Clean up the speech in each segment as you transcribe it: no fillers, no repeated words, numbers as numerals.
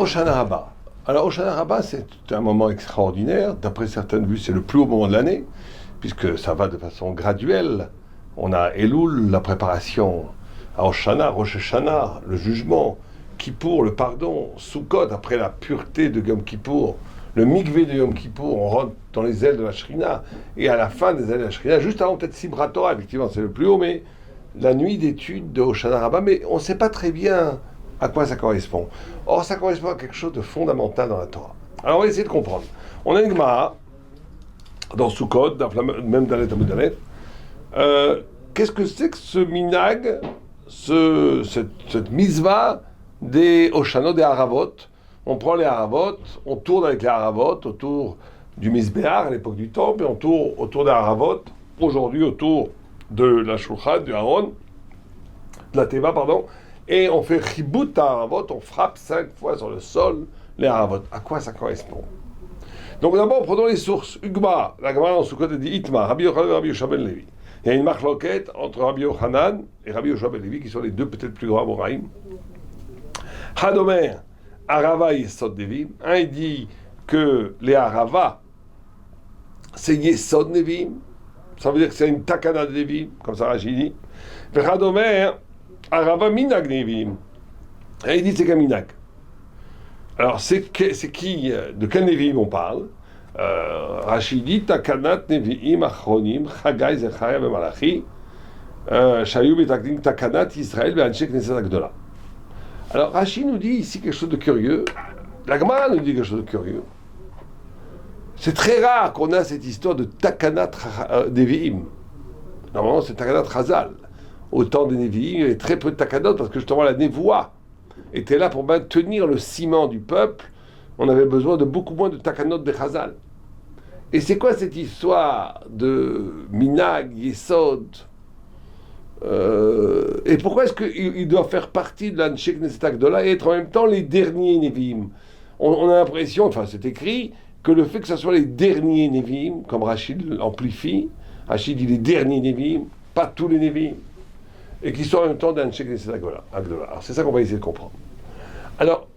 Hoshana Rabbah. Alors Hoshana Rabbah, c'est un moment extraordinaire. D'après certaines vues, c'est le plus haut moment de l'année, puisque ça va de façon graduelle. On a Elul, la préparation à Hoshana, Rosh Hashanah, le jugement, Kippour, le pardon, Sukkot, après la pureté de Yom Kippour, le mikvé de Yom Kippour, on rentre dans les ailes de la Shrina, et à la fin des ailes de la Shrina, juste avant peut-être Simchat Torah, effectivement c'est le plus haut, mais la nuit d'étude de Hoshana Rabbah, mais on ne sait pas très bien à quoi ça correspond. Or, ça correspond à quelque chose de fondamental dans la Torah. Alors, on va essayer de comprendre. On a une Gemara, dans Sukkot, même dans l'État Aleph. Qu'est-ce que c'est que ce minag, cette misva des Hoshana, des Haravot? On prend les Haravot, on tourne avec les Haravot autour du Mizbeach à l'époque du Temple, et on tourne autour des Haravot, aujourd'hui autour de la Shulchan, du Aaron, de la Teva, pardon, et on fait Chibut Haravot, on frappe 5 fois sur le sol les Haravot. À quoi ça correspond? Donc d'abord, prenons les sources. Ugma, la Gemara dans Sukkot dit Itma, Rabbi Yochanan et Rabbi Yoshua ben Levi. Il y a une marloquette entre Rabbi Yochanan et Rabbi Yoshua ben Levi, qui sont les deux peut-être plus grands Amoraïm. Hadomer, Arava Yesod Nevim. Un, il dit que les Arava, c'est Yesod Nevim. Ça veut dire que c'est une takana de Nevim, comme ça Rashi dit. Hadomer, Arava Minag Nevim. Et il dit c'est qu'un Minag. Alors c'est qui, de quel Nevim on parle? Rashi dit Takanat Nevi'im Achronim Chagai Zecharia Malachi Shayu Betakdim Takanat Israël Be'anshek Knesset Agdola. Alors Rashi nous dit ici quelque chose de curieux. La Gemara nous dit quelque chose de curieux. C'est très rare qu'on a cette histoire de Takanat Nevi'im. Normalement c'est Takanat Chazal. Au temps des Nevi'im, il y avait très peu de Takanot parce que justement la Névoie était là pour maintenir le ciment du peuple. On avait besoin de beaucoup moins de Takanot de Chazal. Et c'est quoi cette histoire de Minag, Yesod et pourquoi est-ce qu'il doit faire partie de l'Anshek Knesset Agdola et être en même temps les derniers Nevi'im? On a l'impression, enfin c'est écrit, que le fait que ce soit les derniers Nevi'im, comme Rachid l'amplifie, Rachid dit les derniers Nevi'im, pas tous les Nevi'im, et qui sont en même temps d'Anshek Knesset Agdola. Alors c'est ça qu'on va essayer de comprendre. Alors,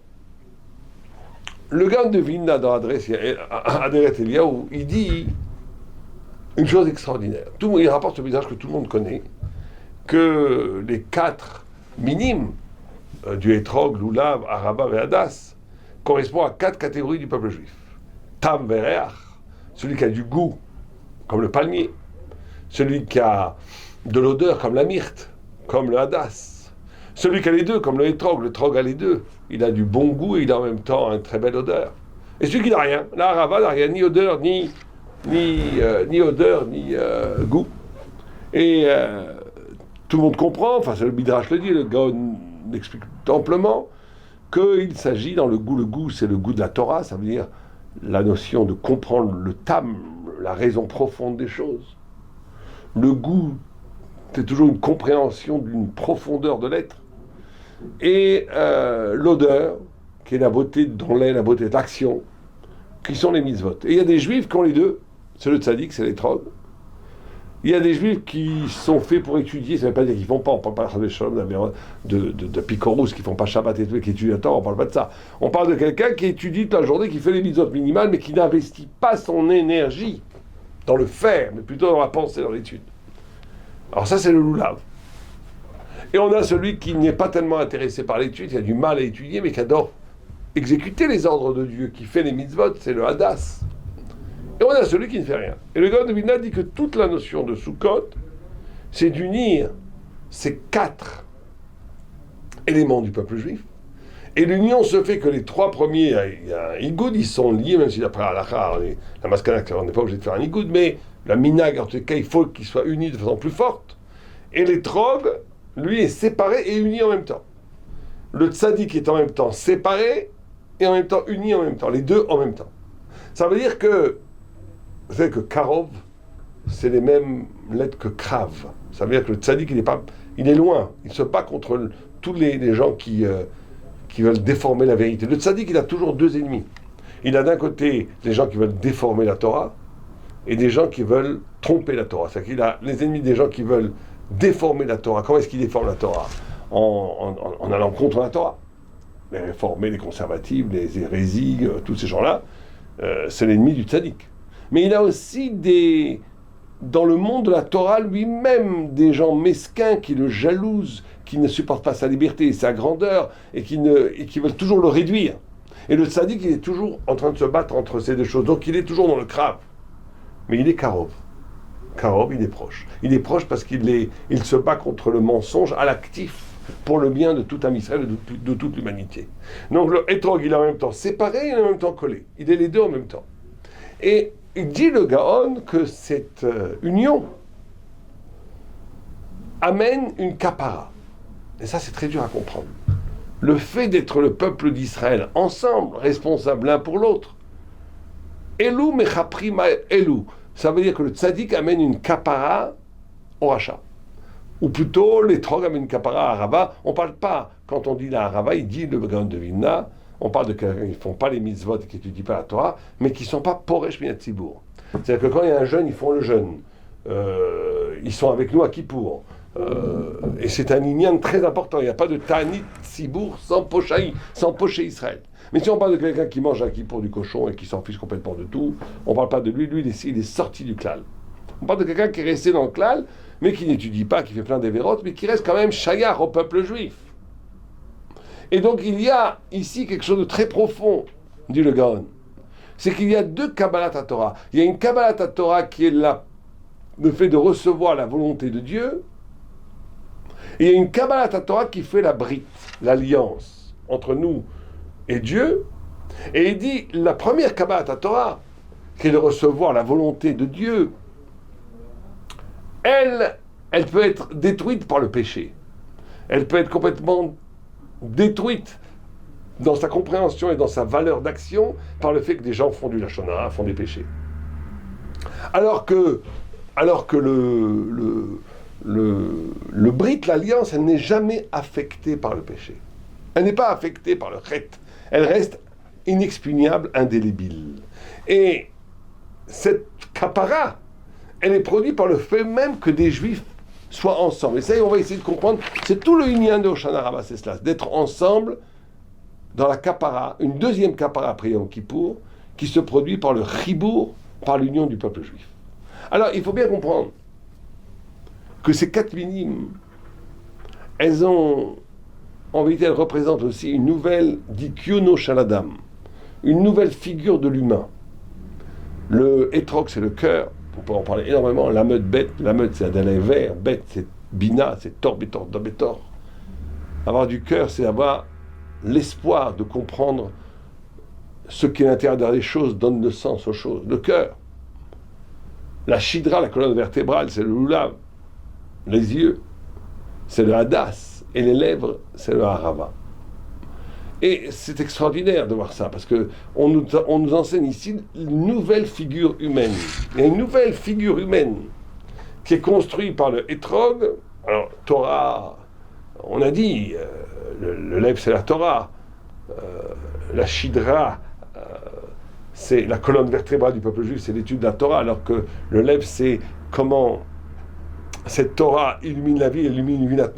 le gars de Vilna dans Aderet Eliyahu, il dit une chose extraordinaire. Il rapporte ce message que tout le monde connaît, que les 4 minimes du Etrog, Lulav, Araba et Hadas correspondent à 4 catégories du peuple juif. Tam Vereach, celui qui a du goût, comme le palmier, celui qui a de l'odeur, comme la myrte, comme le Hadas, celui qui a les deux, comme le Etrog a les deux, il a du bon goût et il a en même temps une très belle odeur. Et celui qui n'a rien, la Arava n'a rien, ni odeur, ni odeur, ni goût. Et tout le monde comprend, enfin c'est le Midrash le dit, le Gaon explique amplement, qu'il s'agit dans le goût c'est le goût de la Torah, ça veut dire la notion de comprendre le tam, la raison profonde des choses. Le goût, c'est toujours une compréhension d'une profondeur de l'être. Et l'odeur, qui est la beauté dans l'air, la beauté de l'action, qui sont les mitzvot. Et il y a des juifs qui ont les deux, c'est le tzaddik, c'est l'étrog. Il y a des juifs qui sont faits pour étudier, ça ne veut pas dire qu'ils ne font pas, on ne parle pas de Picorous qui ne font pas Shabbat et tout, qui étudient à temps, on ne parle pas de ça. On parle de quelqu'un qui étudie toute la journée, qui fait les mitzvot minimales, mais qui n'investit pas son énergie dans le faire, mais plutôt dans la pensée, dans l'étude. Alors ça, c'est le loulav. Et on a celui qui n'est pas tellement intéressé par l'étude, qui a du mal à étudier, mais qui adore exécuter les ordres de Dieu, qui fait les mitzvot, c'est le hadas. Et on a celui qui ne fait rien. Et le Gaon de Vilna dit que toute la notion de Sukkot, c'est d'unir ces 4 éléments du peuple juif. Et l'union se fait que les 3 premiers, il y a un igoud, ils sont liés, même si d'après Halakha, la maskana, on n'est pas obligé de faire un igoud, mais la minag, en tout cas, il faut qu'ils soient unis de façon plus forte. Et l'étrog, lui, est séparé et uni en même temps. Le tzaddik est en même temps séparé et en même temps uni en même temps, les deux en même temps. Ça veut dire que, vous savez que Karov, c'est les mêmes lettres que Krav. Ça veut dire que le tzaddik, il est loin. Il se bat contre tous les gens qui veulent déformer la vérité. Le tzaddik, il a toujours 2 ennemis. Il a d'un côté des gens qui veulent déformer la Torah et des gens qui veulent tromper la Torah. C'est-à-dire qu'il a les ennemis des gens qui veulent déformer la Torah. Comment est-ce qu'il déforme la Torah? En allant contre la Torah. les réformés, les conservatifs, les hérésies, tous ces gens-là, c'est l'ennemi du tzaddik. Mais il a aussi dans le monde de la Torah lui-même, des gens mesquins qui le jalousent, qui ne supportent pas sa liberté et sa grandeur, et qui veulent toujours le réduire. Et le tzaddik, il est toujours en train de se battre entre ces deux choses. Donc il est toujours dans le krav. Mais il est karov. Karov, il est proche. Il est proche parce il se bat contre le mensonge à l'actif pour le bien de tout Am Israël et de toute l'humanité. Donc le Etrog, il est en même temps séparé et en même temps collé. Il est les deux en même temps. Et il dit le Gaon que cette union amène une kapara. Et ça, c'est très dur à comprendre. Le fait d'être le peuple d'Israël ensemble, responsables l'un pour l'autre, Elou mechapri ma Elou, ça veut dire que le tzaddik amène une kapara au rachat. Ou plutôt, l'Etrog amène une kapara à Arava. On ne parle pas, quand on dit la Arava, il dit le Gaon de Vilna, on parle de quelqu'un qui ne font pas les mitzvot et qui n'étudient pas la Torah, mais qui ne sont pas poresh minat tzibour. C'est-à-dire que quand il y a un jeûne, ils font le jeûne. Ils sont avec nous à Kippour. Et c'est un inyan très important. Il n'y a pas de Ta'anit Tzibour sans poché Israël. Mais si on parle de quelqu'un qui mange à Kippour du cochon et qui s'en fiche complètement de tout, on ne parle pas de lui. Lui, il est sorti du klal. On parle de quelqu'un qui est resté dans le klal, mais qui n'étudie pas, qui fait plein d'évérotes, mais qui reste quand même shayar au peuple juif. Et donc il y a ici quelque chose de très profond, dit le Gaon. C'est qu'il y a deux Kabbalat Torah. Il y a une Kabbalat Torah qui est le fait de recevoir la volonté de Dieu, et il y a une Kabbalat Torah qui fait la brite, l'alliance entre nous et Dieu. Et il dit, la première Kabbalat Torah, qui est de recevoir la volonté de Dieu, elle peut être détruite par le péché. Elle peut être complètement détruite dans sa compréhension et dans sa valeur d'action par le fait que des gens font du lachon hara, font des péchés. Alors que le brit, l'alliance, elle n'est jamais affectée par le péché. Elle n'est pas affectée par le chet. Elle reste inexpugnable, indélébile. Et cette kapara, elle est produite par le fait même que des juifs soient ensemble. Et ça, on va essayer de comprendre. C'est tout le inyan de Hoshana Rabbah, c'est cela, d'être ensemble dans la kapara, une deuxième kapara après Yom Kippour, qui se produit par le chibour, par l'union du peuple juif. Alors, il faut bien comprendre que ces quatre minimes, en vérité, elles représentent aussi une nouvelle, dit Kyono Shaladam, une nouvelle figure de l'humain. Le Etrog, c'est le cœur. On peut en parler énormément. La meute bête, c'est un délai vert, bête, c'est bina, c'est tor, bétor, dobétor. Avoir du cœur, c'est avoir l'espoir de comprendre ce qui est l'intérieur des choses, donne le sens aux choses. Le cœur. La shidra, la colonne vertébrale, c'est le lulav. Les yeux, c'est le hadas. Et les lèvres, c'est le harava. Et c'est extraordinaire de voir ça, parce qu'on nous enseigne ici une nouvelle figure humaine. Il y a une nouvelle figure humaine qui est construite par le Etrog. Alors, Torah, on a dit, le lèvre, c'est la Torah. La Shidra, c'est la colonne vertébrale du peuple juif, c'est l'étude de la Torah, alors que le lèvre, c'est comment cette Torah illumine la vie, illumine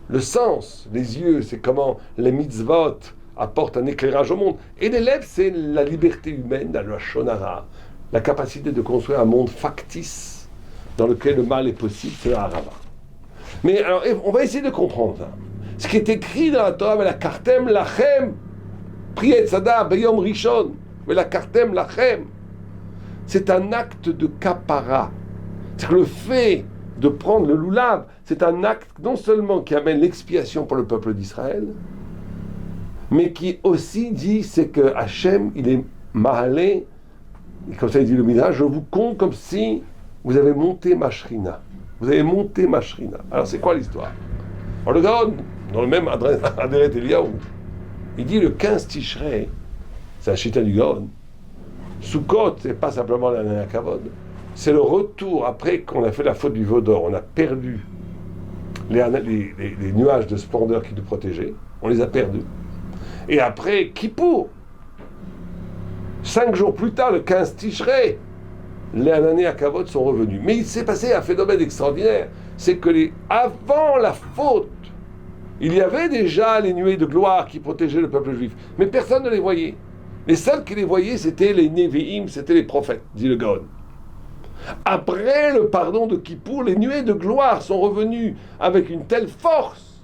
le sens. Les yeux, c'est comment les mitzvot apportent un éclairage au monde. Et les lèvres, c'est la liberté humaine, la lachon hara, la capacité de construire un monde factice dans lequel le mal est possible, c'est la harava. Mais alors, on va essayer de comprendre ça. Ce qui est écrit dans la Torah, la kartem lachem, priet sada beyom rishon, la kartem lachem, c'est un acte de kapara. C'est-à-dire que le fait de prendre le loulav, c'est un acte non seulement qui amène l'expiation pour le peuple d'Israël, mais qui aussi dit, c'est que Hachem, il est mahalé, comme ça il dit le Midrash, je vous compte comme si vous avez monté ma shrina. Vous avez monté ma shrina. Alors c'est quoi l'histoire? Alors le Gaon, dans le même Aderet Eliyahu, il dit le 15 Tishrei, c'est un chita du Gaon. Sukkot, c'est pas simplement la Nana Kavod, c'est le retour, après qu'on a fait la faute du veau d'or, on a perdu les nuages de splendeur qui nous protégeaient, on les a perdus. Et après, Kippour, 5 jours plus tard, le 15 Tishrei, les Anané à Kavod sont revenus. Mais il s'est passé un phénomène extraordinaire, c'est que avant la faute Il y avait déjà les nuées de gloire qui protégeaient le peuple juif, mais personne ne les voyait. Les seuls qui les voyaient, c'était les Nevi'im, c'était les prophètes, dit le Gaon. Après le pardon de Kippour, les nuées de gloire sont revenues avec une telle force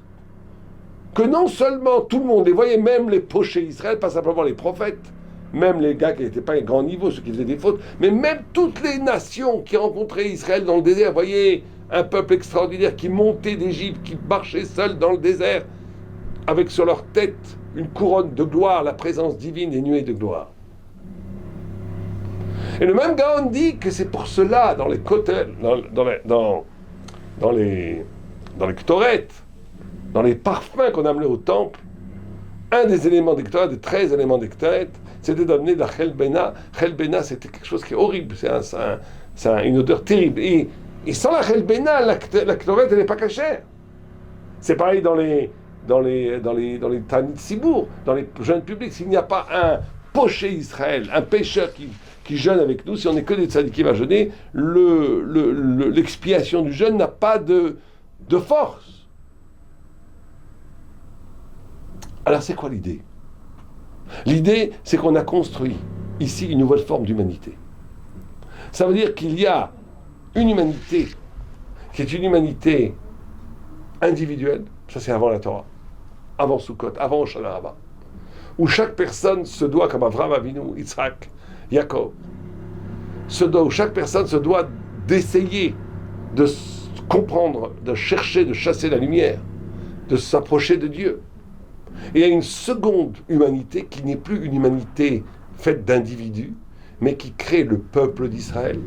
que non seulement tout le monde les voyait, même les pochés Israël, pas simplement les prophètes, même les gars qui n'étaient pas à grand niveau, ceux qui faisaient des fautes, mais même toutes les nations qui rencontraient Israël dans le désert voyaient un peuple extraordinaire qui montait d'Égypte, qui marchait seul dans le désert, avec sur leur tête une couronne de gloire, la présence divine des nuées de gloire. Et le même Gaon dit que c'est pour cela, dans les kotel, dans les ktoret, dans les parfums qu'on amenait au temple, un des éléments des ktoret, des 13 éléments des ktoret, c'était d'amener de la chelbena. Chelbena, c'était quelque chose qui est horrible, c'est une odeur terrible. Et sans la chelbena, la ktoret, elle n'est pas cachère. C'est pareil dans les Tanit Sibour, dans les jeûnes publics. S'il n'y a pas un poché Israël, un pécheur qui jeûne avec nous, si on n'est que des tzadikim à jeûner, l'expiation du jeûne n'a pas de force. Alors c'est quoi l'idée? L'idée, c'est qu'on a construit ici une nouvelle forme d'humanité. Ça veut dire qu'il y a une humanité qui est une humanité individuelle, ça c'est avant la Torah, avant Sukkot, avant Hoshana Rabbah, où chaque personne se doit, comme Avraham Avinu, Yitzhak, Yaakov, où chaque personne se doit d'essayer de comprendre, de chercher, de chasser la lumière, de s'approcher de Dieu. Et il y a une seconde humanité qui n'est plus une humanité faite d'individus, mais qui crée le peuple d'Israël.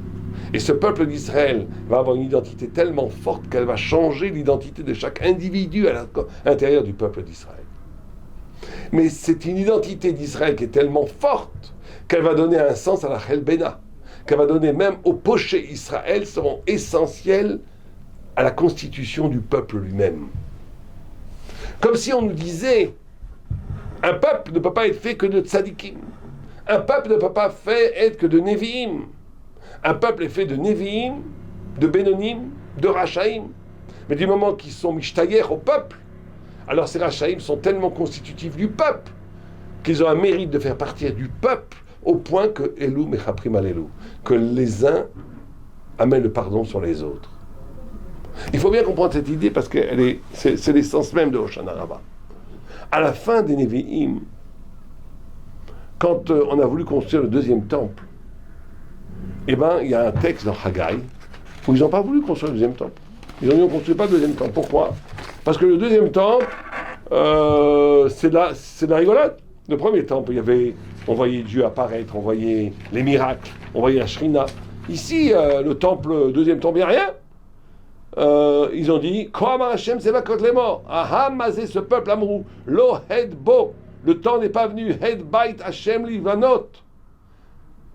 Et ce peuple d'Israël va avoir une identité tellement forte qu'elle va changer l'identité de chaque individu à l'intérieur du peuple d'Israël. Mais c'est une identité d'Israël qui est tellement forte qu'elle va donner un sens à la Chelbena, qu'elle va donner même aux pochés Israël seront essentiels à la constitution du peuple lui-même. Comme si on nous disait, un peuple ne peut pas être fait que de tzadikim. Un peuple ne peut pas être que de Nevi'im. Un peuple est fait de Nevi'im, de Benonim, de Rachaim. Mais du moment qu'ils sont mishtayer au peuple, alors ces Rachaim sont tellement constitutifs du peuple qu'ils ont un mérite de faire partir du peuple au point que Elou mechaprim al Elou, que les uns amènent le pardon sur les autres. Il faut bien comprendre cette idée parce que c'est l'essence même de Hoshana Rabbah. À la fin des Nevi'im, quand on a voulu construire le deuxième temple, il y a un texte dans Haggai où ils n'ont pas voulu construire le deuxième temple. Ils ont dit on ne construit pas le deuxième temple. Pourquoi? Parce que le deuxième temple, c'est de la rigolade. Le premier temple, on voyait Dieu apparaître, on voyait les miracles, on voyait la Shrina. Ici, le deuxième temple, il n'y a rien. Ils ont dit Koam Hashem Sevakot Lemor, Aham Mazé, ce peuple Amrou, Lo Hed Bo, le temps n'est pas venu, Hed Bait Hashem Livanot.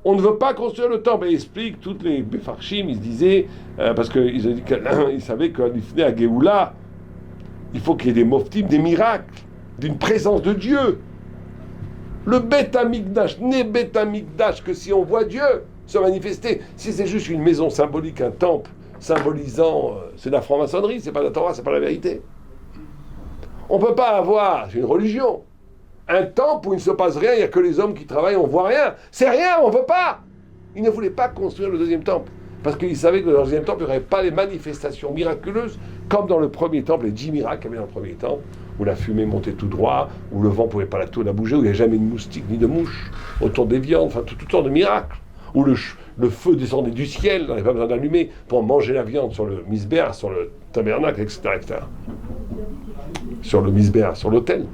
On ne veut pas construire le temple. Et il explique, toutes les Befarchim, ils se disaient, parce qu'ils savaient qu'à l'Ifné à Géoula, il faut qu'il y ait des moftim, des miracles, d'une présence de Dieu. Le Beth Amikdash n'est Beth Amikdash que si on voit Dieu se manifester. Si c'est juste une maison symbolique, un temple symbolisant, c'est de la franc-maçonnerie, c'est pas la Torah, c'est pas la vérité. On ne peut pas avoir, c'est une religion, un temple où il ne se passe rien, il n'y a que les hommes qui travaillent, on ne voit rien. C'est rien, on ne peut pas. Ils ne voulaient pas construire le deuxième temple, parce qu'ils savaient que dans le deuxième temple, il n'y aurait pas les manifestations miraculeuses, comme dans le premier temple, les 10 miracles qu'il y avait dans le premier temple, où la fumée montait tout droit, où le vent ne pouvait pas la bouger, où il n'y avait jamais de moustique ni de mouche, autour des viandes, enfin toutes sortes de miracles, où le feu descendait du ciel, on n'avait pas besoin d'allumer pour manger la viande sur le misbéa, sur le tabernacle, etc., etc. Sur le misbéa, sur l'autel.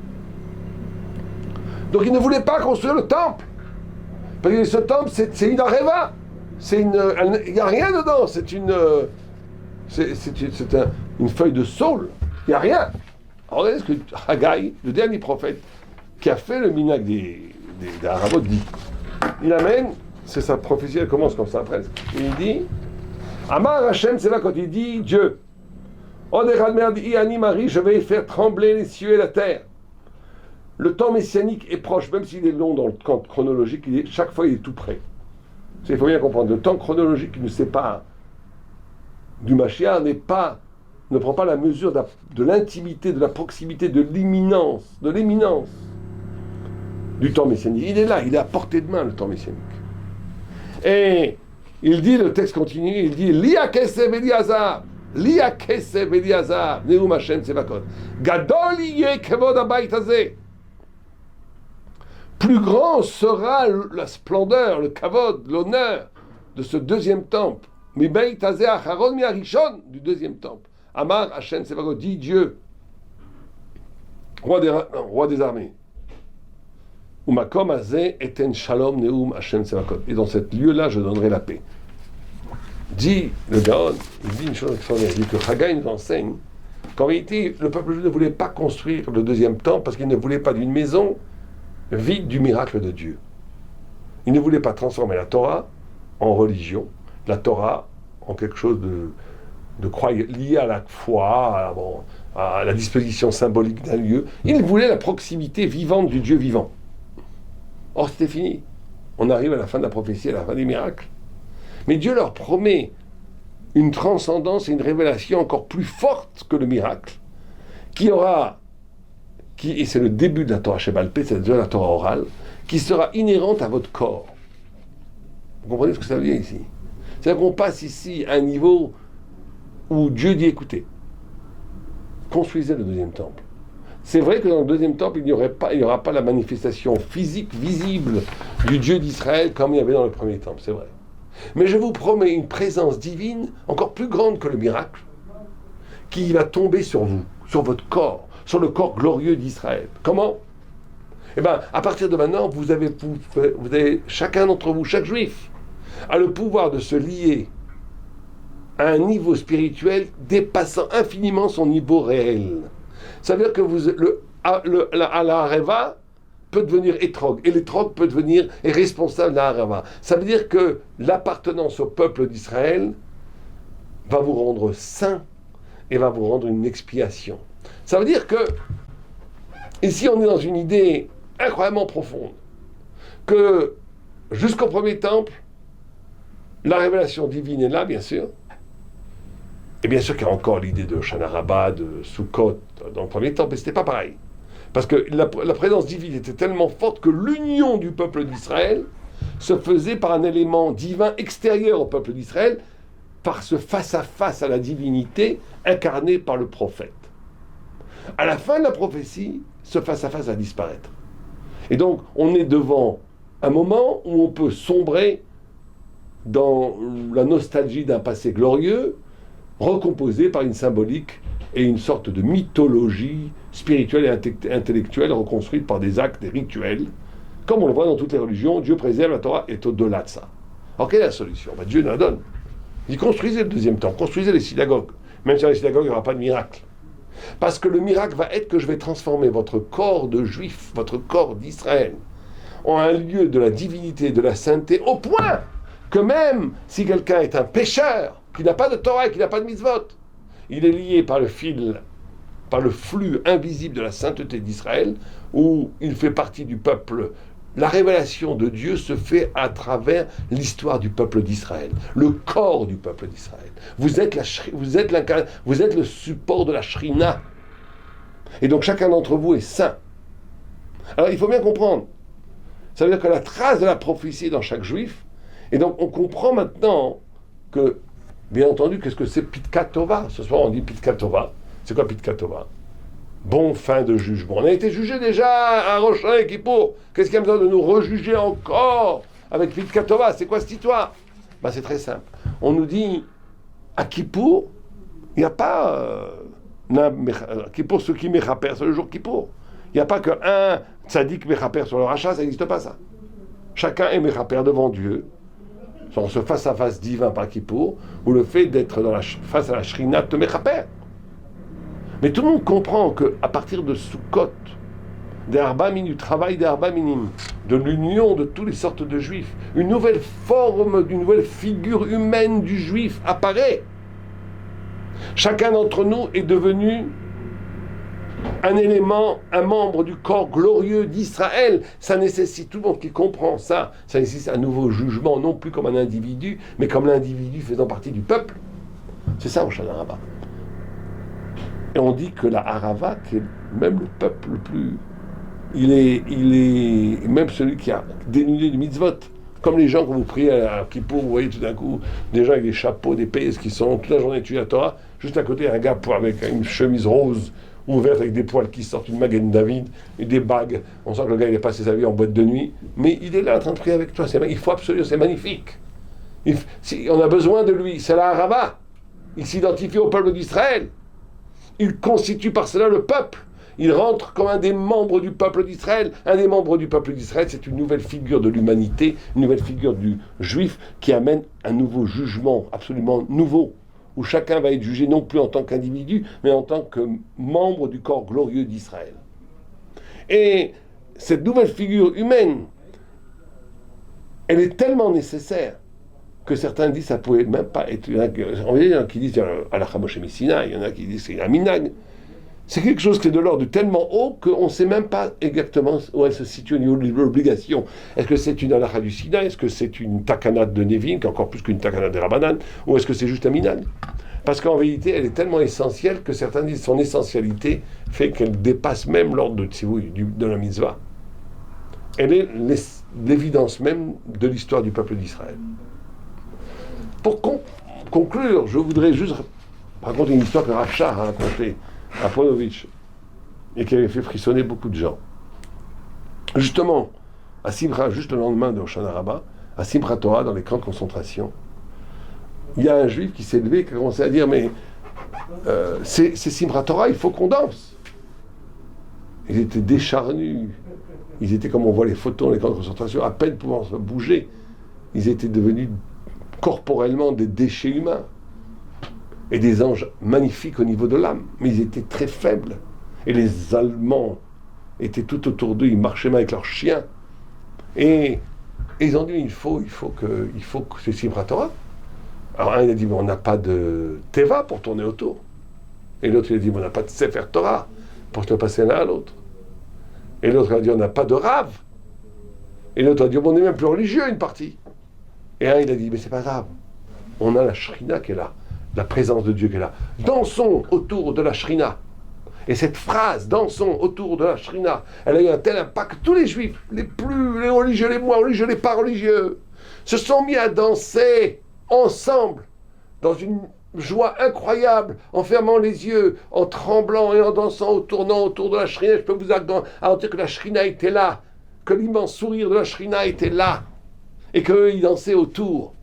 Donc ils ne voulaient pas construire le temple. Parce que ce temple, c'est une areva. Il n'y a rien dedans. C'est une feuille de saule. Il n'y a rien. Alors regardez ce que Haggai, le dernier prophète, qui a fait le minag des Arabes, dit. Il amène, c'est sa prophétie, elle commence comme ça presque. Il dit, Amar Hashem, c'est là quand il dit Dieu. Odechad merdi ani Marie, je vais faire trembler les cieux et la terre. Le temps messianique est proche, même s'il est long dans le temps chronologique, chaque fois il est tout près. Il faut bien comprendre, le temps chronologique qui nous sépare du Mashiach n'est pas ne prend pas la mesure de l'intimité, de la proximité, de l'éminence du temps messianique. Il est là, il est à portée de main, le temps messianique. Et il dit, le texte continue, il dit Lia Kesef Eliazar, Lia Kesef Eliazar, Neum Hashem Tsevakot, Gadol yeh kevod habayit hazeh. Plus grand sera la splendeur, le kavod, l'honneur de ce deuxième temple. Mi bayit hazeh acharon mi harishon, du deuxième temple. Amar Hashem Tsevakot, dit Dieu, roi des armées. Umakom hazeh eten shalom neum Hashem Tsevakot. Et dans cet lieu-là, je donnerai la paix. Dit le Gaon, il dit une chose extraordinaire, il dit que Haggai nous enseigne qu'en réalité, le peuple juif ne voulait pas construire le deuxième temple parce qu'il ne voulait pas d'une maison vide du miracle de Dieu. Il ne voulait pas transformer la Torah en religion, la Torah en quelque chose de croyant, lié à la foi, à la disposition symbolique d'un lieu. Il voulait la proximité vivante du Dieu vivant. Or, c'était fini. On arrive à la fin de la prophétie, à la fin des miracles. Mais Dieu leur promet une transcendance et une révélation encore plus forte que le miracle, et c'est le début de la Torah Sheba'al Peh, c'est de la Torah orale, qui sera inhérente à votre corps. Vous comprenez ce que ça veut dire ici? C'est-à-dire qu'on passe ici à un niveau où Dieu dit, écoutez, construisez le deuxième temple. C'est vrai que dans le deuxième temple, il n'y aura pas la manifestation physique, visible du Dieu d'Israël comme il y avait dans le premier temple, c'est vrai. Mais je vous promets une présence divine encore plus grande que le miracle qui va tomber sur vous, sur votre corps, sur le corps glorieux d'Israël. Comment? Eh bien, à partir de maintenant, vous avez chacun d'entre vous, chaque juif, a le pouvoir de se lier à un niveau spirituel dépassant infiniment son niveau réel. Ça veut dire que la Hareva peut devenir étrog, et l'étrog peut devenir responsable de la Hareva. Ça veut dire que l'appartenance au peuple d'Israël va vous rendre saint et va vous rendre une expiation. Ça veut dire que, ici on est dans une idée incroyablement profonde, que jusqu'au premier temple, la révélation divine est là, bien sûr, et bien sûr qu'il y a encore l'idée de Shana Rabbah, de Sukkot, dans le premier temple, mais ce n'était pas pareil. Parce que la présence divine était tellement forte que l'union du peuple d'Israël se faisait par un élément divin extérieur au peuple d'Israël, par ce face-à-face à la divinité incarné par le prophète. À la fin de la prophétie, ce face-à-face va disparaître. Et donc, on est devant un moment où on peut sombrer dans la nostalgie d'un passé glorieux, recomposé par une symbolique et une sorte de mythologie spirituelle et intellectuelle reconstruite par des actes, des rituels. Comme on le voit dans toutes les religions, Dieu préserve, la Torah est au-delà de ça. Alors quelle est la solution? Dieu nous la donne. Il dit construisez le deuxième temple, construisez les synagogues. Même si dans les synagogues, il n'y aura pas de miracle. Parce que le miracle va être que je vais transformer votre corps de juif, votre corps d'Israël, en un lieu de la divinité, de la sainteté, au point que même si quelqu'un est un pécheur, qui n'a pas de Torah et qui n'a pas de mitzvot, il est lié par le fil, par le flux invisible de la sainteté d'Israël, où il fait partie du peuple. La révélation de Dieu se fait à travers l'histoire du peuple d'Israël, le corps du peuple d'Israël. Vous êtes le support de la Shrina. Et donc chacun d'entre vous est saint. Alors il faut bien comprendre. Ça veut dire que la trace de la prophétie est dans chaque juif. Et donc on comprend maintenant que, bien entendu, qu'est-ce que c'est Pitka Tova? Ce soir on dit Pitka Tova. C'est quoi Pitka Tova? Bon fin de jugement. On a été jugé déjà à Rosh Hashanah et Kippour. Qu'est-ce qu'il y a besoin de nous rejuger encore avec Pitka Tova? C'est quoi cette histoire? C'est très simple. On nous dit, à Kippour, il n'y a pas... Kippour, ce qui méchaper, c'est le jour Kippour. Il n'y a pas qu'un tzaddik méchaper sur le rachat, ça n'existe pas ça. Chacun est méchaper devant Dieu, sur ce face-à-face divin par Kippour, ou le fait d'être face à la Shrina te méchaper. Mais tout le monde comprend qu'à partir de Sukkot, du travail des Arba Minim, de l'union de toutes les sortes de juifs, une nouvelle forme, une nouvelle figure humaine du juif apparaît. Chacun d'entre nous est devenu un élément, un membre du corps glorieux d'Israël. Ça nécessite, tout le monde qui comprend ça, ça nécessite un nouveau jugement, non plus comme un individu, mais comme l'individu faisant partie du peuple. C'est ça, Hoshana Rabbah. Et on dit que la Harava, qui est même le peuple le plus... Il est même celui qui a dénudé du mitzvot. Comme les gens, quand vous priez à Kippour, vous voyez tout d'un coup des gens avec des chapeaux, des pays qui sont toute la journée étudiés la Torah. Juste à côté, un gars avec une chemise rose ouverte avec des poils qui sortent, une Magen David, et des bagues. On sent que le gars, il est passé sa vie en boîte de nuit. Mais il est là en train de prier avec toi. Il faut absolument, c'est magnifique. On a besoin de lui. C'est la Harava. Il s'identifie au peuple d'Israël. Il constitue par cela le peuple. Il rentre comme un des membres du peuple d'Israël. Un des membres du peuple d'Israël, c'est une nouvelle figure de l'humanité, une nouvelle figure du juif qui amène un nouveau jugement absolument nouveau, où chacun va être jugé non plus en tant qu'individu, mais en tant que membre du corps glorieux d'Israël. Et cette nouvelle figure humaine, elle est tellement nécessaire que certains disent que ça ne pouvait même pas être... Il y en a qui disent Halakha Moshe Missina, il y en a qui disent c'est un minag. C'est quelque chose qui est de l'ordre de tellement haut qu'on ne sait même pas exactement où elle se situe au niveau de l'obligation. Est-ce que c'est une halakha du Sinaï? Est-ce que c'est une takanat de Nevin, qui est encore plus qu'une takanat de Rabbanan? Ou est-ce que c'est juste un minag? Parce qu'en vérité, elle est tellement essentielle que certains disent que son essentialité fait qu'elle dépasse même l'ordre de tzivouï, de la mitzvah. Elle est l'évidence même de l'histoire du peuple d'Israël. Pour conclure, je voudrais juste raconter une histoire que Racha a racontée à Ponovitch, et qui avait fait frissonner beaucoup de gens. Justement, à Simcha, juste le lendemain de Hoshana Rabbah, à Simchat Torah, dans les camps de concentration, il y a un juif qui s'est levé et qui a commencé à dire mais c'est Simchat Torah, il faut qu'on danse. Ils étaient décharnus, ils étaient comme on voit les photos dans les camps de concentration, à peine pouvant se bouger. Ils étaient devenus corporellement des déchets humains. Et des anges magnifiques au niveau de l'âme, mais ils étaient très faibles. Et les Allemands étaient tout autour d'eux, ils marchaient même avec leurs chiens. Et ils ont dit, il faut que c'est Simchat Torah. Alors un, il a dit, mais on n'a pas de Teva pour tourner autour. Et l'autre, il a dit, mais on n'a pas de Sefer Torah pour te passer l'un à l'autre. Et l'autre a dit, on n'a pas de Rav. Et l'autre a dit, bon, on n'est même plus religieux, une partie. Et un, il a dit, mais c'est pas grave. On a la Shrina qui est là. La présence de Dieu qui est là. Dansons autour de la Shrina. Et cette phrase, dansons autour de la Shrina, elle a eu un tel impact que tous les juifs, les religieux, les moins religieux, les pas religieux, se sont mis à danser ensemble, dans une joie incroyable, en fermant les yeux, en tremblant et en dansant, en tournant autour de la Shrina. Je peux vous garantir que la Shrina était là, que l'immense sourire de la Shrina était là, et qu'eux, ils dansaient autour,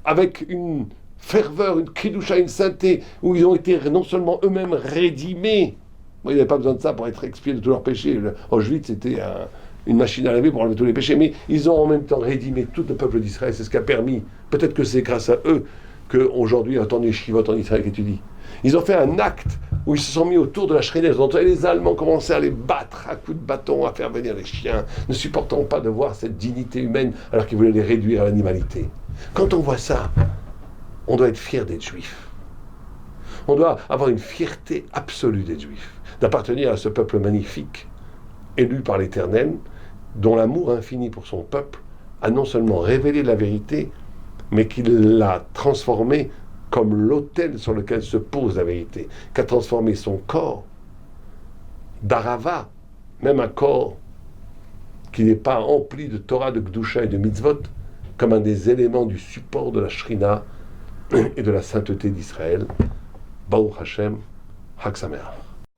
avec une ferveur, une kidusha, une sainteté, où ils ont été non seulement eux-mêmes rédimés. Bon, ils n'avaient pas besoin de ça pour être expiés de tous leurs péchés. Auschwitz, c'était une machine à laver pour enlever tous les péchés, mais ils ont en même temps rédimé tout le peuple d'Israël. C'est ce qui a permis, peut-être que c'est grâce à eux, qu'aujourd'hui, autant de Shivot en Israël qu'étudient. Ils ont fait un acte où ils se sont mis autour de la Shrina, et les Allemands commençaient à les battre à coups de bâton, à faire venir les chiens, ne supportant pas de voir cette dignité humaine, alors qu'ils voulaient les réduire à l'animalité. Quand on voit ça, on doit être fier d'être juif. On doit avoir une fierté absolue d'être juif, d'appartenir à ce peuple magnifique, élu par l'Éternel, dont l'amour infini pour son peuple a non seulement révélé la vérité, mais qu'il l'a transformée comme l'autel sur lequel se pose la vérité, qu'a transformé son corps d'Arava, même un corps qui n'est pas empli de Torah, de Gdusha et de Mitzvot, comme un des éléments du support de la Shrina et de la sainteté d'Israël. Baruch Hashem, Chag Sameach.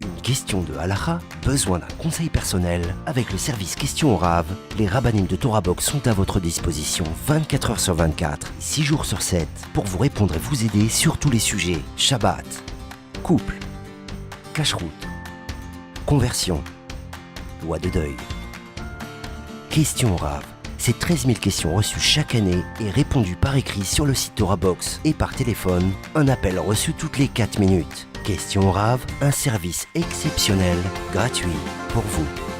Une question de halakha, besoin d'un conseil personnel? Avec le service Question au Rav, les rabbinim de Torah Box sont à votre disposition 24 heures sur 24, 6 jours sur 7, pour vous répondre et vous aider sur tous les sujets. Shabbat, couple, cacheroute, conversion, loi de deuil. Question au Rav, c'est 13 000 questions reçues chaque année et répondues par écrit sur le site Torah Box et par téléphone, un appel reçu toutes les 4 minutes. Question au Rav, un service exceptionnel, gratuit pour vous.